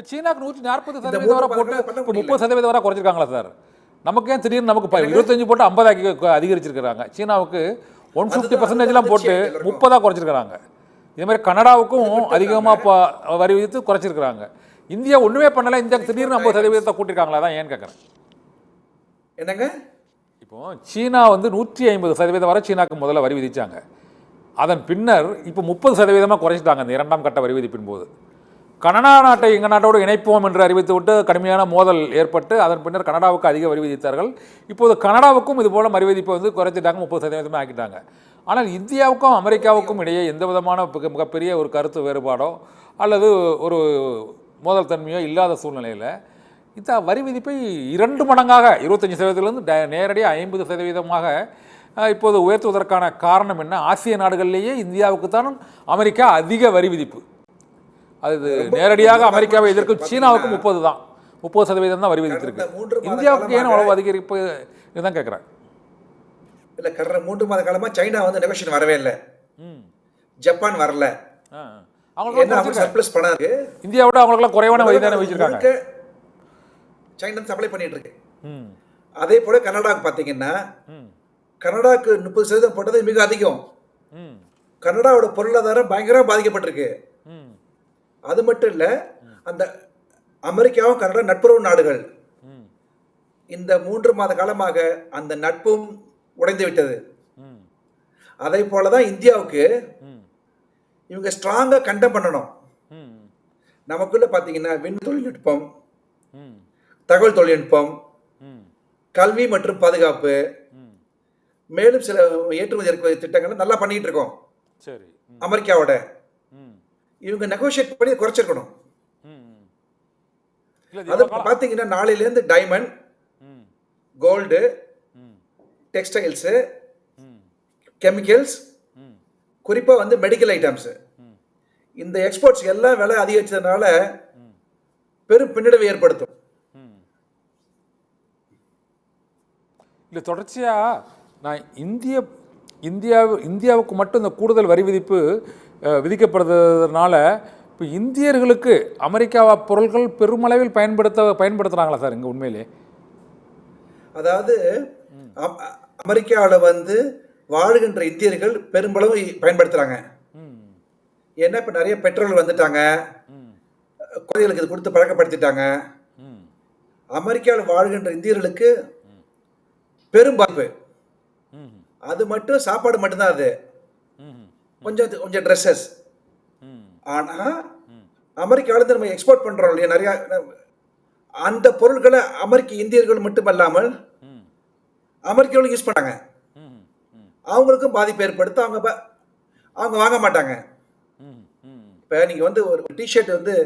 இப்போ சீனாக்கு 140% வரை போட்டு இப்போ 30% வரை குறைச்சிருக்காங்களா சார்? நமக்கு ஏன் திடீர்னு நமக்கு 25 போட்டு 50 அதிகரிச்சிருக்கிறாங்க. சீனாவுக்கு 150%லாம் போட்டு 30 குறைச்சிருக்கிறாங்க. இதே மாதிரி கனடாவுக்கும் அதிகமாக வரி விதித்து குறைச்சிருக்கிறாங்க. இந்தியா ஒன்றுமே பண்ணலை, இந்தியாவுக்கு திடீர்னு 50% கூட்டிருக்காங்களா? தான் ஏன்னு கேட்குறேன். என்னங்க இப்போ சீனா வந்து 150% வரை சீனாக்கு முதல்ல வரி விதிச்சாங்க. அதன் பின்னர் இப்போ 30% குறைச்சிட்டாங்க இந்த இரண்டாம் கட்ட வரி விதிப்பின் போது. கனடா நாட்டை எங்கள் நாட்டோடு இணைப்போம் என்று அறிவித்து விட்டு கடுமையான மோதல் ஏற்பட்டு அதன் பின்னர் கனடாவுக்கு அதிக வரி விதித்தார்கள். இப்போது கனடாவுக்கும் இது போல வரி விதிப்பை வந்து குறைச்சிட்டாங்க, 30% ஆக்கிட்டாங்க. ஆனால் இந்தியாவுக்கும் அமெரிக்காவுக்கும் இடையே எந்த விதமான மிகப்பெரிய ஒரு கருத்து வேறுபாடோ அல்லது ஒரு மோதல் தன்மையோ இல்லாத சூழ்நிலையில் இந்த வரி விதிப்பை 2 மடங்காக 25%லேருந்து நேரடியாக 50% இப்போது உயர்த்துவதற்கான காரணம் என்ன? ஆசிய நாடுகளிலேயே இந்தியாவுக்கு தான் அமெரிக்கா அதிக வரி விதிப்பு. அது நேரடியாக அமெரிக்காவை எதிர்க்கும் சீனாவுக்கு 30 தான், 30% தான் வரி விதித்திருக்கு. இந்தியாவுக்கு ஏன் அவ்வளவு அதிகரிப்பு இதுதான் கேட்குறேன். இல்லை, கடந்த 3 மாத காலமாக சைனா வந்து நெகோஷியேஷன் வரவே இல்லை, ஜப்பான் வரல. அவங்க சர்ப்ளஸ் பணம் இருக்கு. இந்தியாவோட அவங்களுக்குலாம் குறைவான வரி தானே வச்சிருக்காங்க. சைனா சப்ளை பண்ணிட்டு இருக்கு. அதே போல கனடாவுக்கு பார்த்தீங்கன்னா கனடாவுக்கு 30% போட்டது மிக அதிகம். கனடாவோட பொருளாதாரம் பயங்கரமாக பாதிக்கப்பட்டிருக்கு. அது மட்டும் இல்லை, அந்த அமெரிக்காவும் கனடா நட்புறவு நாடுகள். இந்த 3 மாத காலமாக அந்த நட்பும் உடைந்து விட்டது. அதே போலதான் இந்தியாவுக்கு இவங்க ஸ்ட்ராங்கா கண்டம் பண்ணணும். நமக்குள்ள பாத்தீங்கன்னா விண் தொழில்நுட்பம், தகவல் தொழில்நுட்பம், கல்வி மற்றும் பாதுகாப்பு, மேலும் சில ஏற்றுமதி இறக்குமதி திட்டங்கள் நல்லா பண்ணிட்டு இருக்கோம். சரி, அமெரிக்காவோட இவங்க நெகோஷியேட் பண்ணி குறைச்சிருக்கணும். அது பாத்தீங்கன்னா நாளையிலேருந்து டைமண்ட், கோல்டு, டெக்ஸ்டைல்ஸ், கெமிக்கல்ஸ், குறிப்பா வந்து மெடிக்கல் ஐட்டம்ஸ், இந்த எக்ஸ்போர்ட்ஸ் எல்லாம் விலை அதிகரிச்சதுனால பெரும் பின்னடைவை ஏற்படுத்தும். இல்லை, தொடர்ச்சியா நான் இந்தியாவுக்கு மட்டும் இந்த கூடுதல் வரி விதிப்பு விதிக்கப்படுறதுனால இப்போ இந்தியர்களுக்கு அமெரிக்கா பொருட்கள் பெருமளவில் பயன்படுத்துகிறாங்களா சார் இங்கே உண்மையிலே? அதாவது அமெரிக்காவில் வந்து வாழ்கின்ற இந்தியர்கள் பெரும்பளவு பயன்படுத்துகிறாங்க. ஏன்னா இப்போ நிறைய பெட்ரோல் வந்துட்டாங்க, குழந்தைகளுக்கு இது கொடுத்து பழக்கப்படுத்திட்டாங்க. அமெரிக்காவில் வாழ்கின்ற இந்தியர்களுக்கு பெரும் பாதிப்பு. அது மட்டும் சாப்பாடு மட்டும்தான், அது கொஞ்சம் ட்ரெஸ்ஸஸ். ஆனால் அமெரிக்காவிலேருந்து நம்ம எக்ஸ்போர்ட் பண்ணுறோம் இல்லையா, நிறையா அந்த பொருட்களை அமெரிக்க இந்தியர்கள் மட்டுமல்லாமல் அமெரிக்காவில் யூஸ் பண்ணாங்க. அவங்களுக்கும் பாதிப்பு ஏற்படுத்த அவங்க வாங்க மாட்டாங்க. இப்போ நீங்கள் வந்து ஒரு டிஷர்ட் வந்து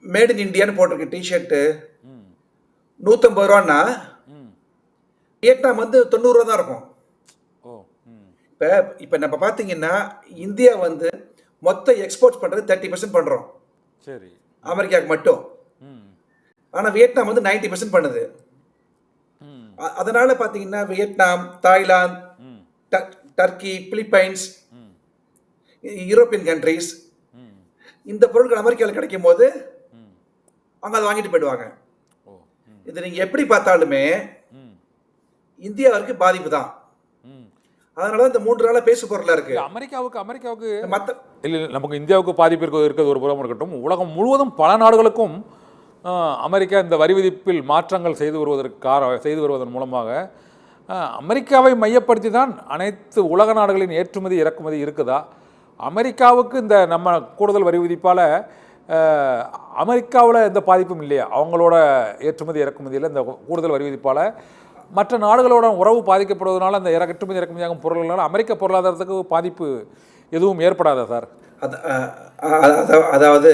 மேட் இன் இண்டியான்னு போட்டிருக்கு, டிஷர்ட்டு 150 ரூபான்னா வியட்நாம் வந்து 90 ரூபா தான் இருக்கும். இப்போ நம்ம பார்த்தீங்கன்னா இந்தியா வந்து மொத்த எக்ஸ்போர்ட் பண்ணுறது 30% பண்ணுறோம், சரி, அமெரிக்காவுக்கு மட்டும். ஆனால் வியட்நாம் வந்து 90% பண்ணுது. அதனால பார்த்தீங்கன்னா Vietnam, Thailand, Turkey, Philippines, European countries இந்த பொருட்கள் அமெரிக்காவில் கிடைக்கும் போது அவங்க அதை வாங்கிட்டு போயிடுவாங்க. இது நீங்கள் எப்படி பார்த்தாலுமே இந்தியாவிற்கு பாதிப்பு தான். அதனால இந்த 3 நாளா பேசு பொருளா இருக்கு. அமெரிக்காவுக்கு இல்லை, நமக்கு இந்தியாவுக்கு பாதிப்பு இருக்கிறது ஒரு புறம் இருக்கட்டும், உலகம் முழுவதும் பல நாடுகளுக்கும் அமெரிக்கா இந்த வரி விதிப்பில் மாற்றங்கள் செய்து வருவதன் மூலமாக அமெரிக்காவை மையப்படுத்தி தான் அனைத்து உலக நாடுகளின் ஏற்றுமதி இறக்குமதி இருக்குதா? அமெரிக்காவுக்கு இந்த நம்ம கூடுதல் வரி விதிப்பால் அமெரிக்காவில் எந்த பாதிப்பும் இல்லையா? அவங்களோட ஏற்றுமதி இறக்குமதியில் இந்த கூடுதல் வரி விதிப்பால் மற்ற நாடுகளோட உறவு பாதிக்கப்படுவதனால அந்த ஏற்றுமதி இறக்குமதியாகும் பொருள்களால் அமெரிக்க பொருளாதாரத்துக்கு பாதிப்பு எதுவும் ஏற்படாதா சார்? அதாவது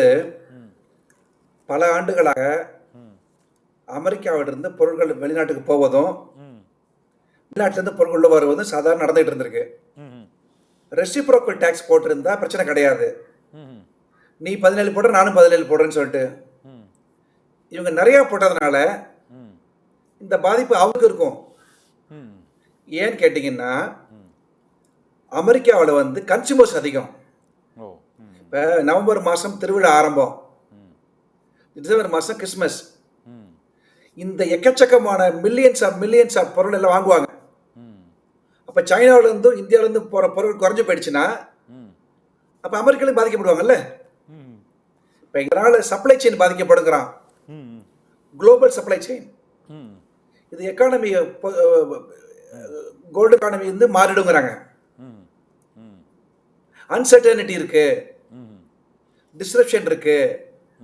பல ஆண்டுகளாக அமெரிக்காவிலிருந்து பொருட்கள் வெளிநாட்டுக்கு போவதும் வெளிநாட்டிலிருந்து பொருட்கள் உள்ள வருவதும் சாதாரண நடந்துகிட்டு இருந்திருக்கு. ரெசிப்ரோக்கல் டாக்ஸ் போட்டிருந்தா பிரச்சனை கிடையாது. நீ 17 போடுற, நானும் 17 போடுறேன்னு சொல்லிட்டு இவங்க நிறைய போட்டதுனால இந்த பாதிப்பு அவருக்கு இருக்கும். ஏன்னு கேட்டீங்கன்னா அமெரிக்காவில் வந்து கன்சியூமர்ஸ் அதிகம். இப்போ நவம்பர் மாதம் திருவிழா ஆரம்பம். டிசம்பர் மாதம் கிறிஸ்மஸ். ம் இந்த எக்கச்சக்கமான மில்லியன்ஸ் ஆஃப் பொருள் எல்லாம் வாங்குவாங்க. ம் அப்போ சைனாவிலேருந்தும் இந்தியாவிலேருந்து போகிற பொருள் குறைஞ்சு போயிடுச்சுன்னா ம் அப்போ அமெரிக்காலையும் பாதிக்கப்படுவாங்கல்ல. ம் இப்போ எங்களால் சப்ளை செயின் பாதிக்கப்படுங்கிறான், ம் குளோபல் சப்ளை செயின். ம் இது எக்கானமி, கோல்டு எக்கானமி வந்து மாறிடுங்கிறாங்க. ம் ம் அன்சர்டனிட்டி இருக்கு, ம் டிஸ்ரப்ஷன் இருக்கு,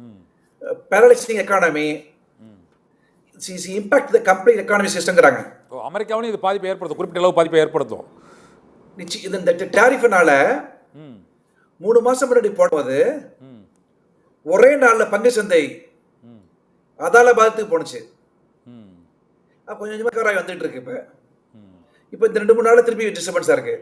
ம் பேரலைசிங் எக்கானமி, ம் இம்பாக்ட் த கம்ப்ளீட் எக்கானமி சிஸ்டம்ங்கிறாங்க. ஓ, அமெரிக்காவிலும் இது பாதிப்பை ஏற்படுத்தும், குறிப்பிட்ட அளவு பாதிப்பை ஏற்படுத்தும். இது இந்த டேரிஃப்னால ம் 3 மாசம் முன்னாடி போடும்போது ம் ஒரே நாளில் பங்கு சந்தை ம் அதாலபாத்துக்கு போணுச்சு. ம் கொஞ்சம் கொஞ்சமாக கவராய் வந்துட்டு இருக்கு. இப்போ ம் இப்போ இந்த 2-3 நாள் திருப்பி டிஸ்டர்பன்ஸாக இருக்கு.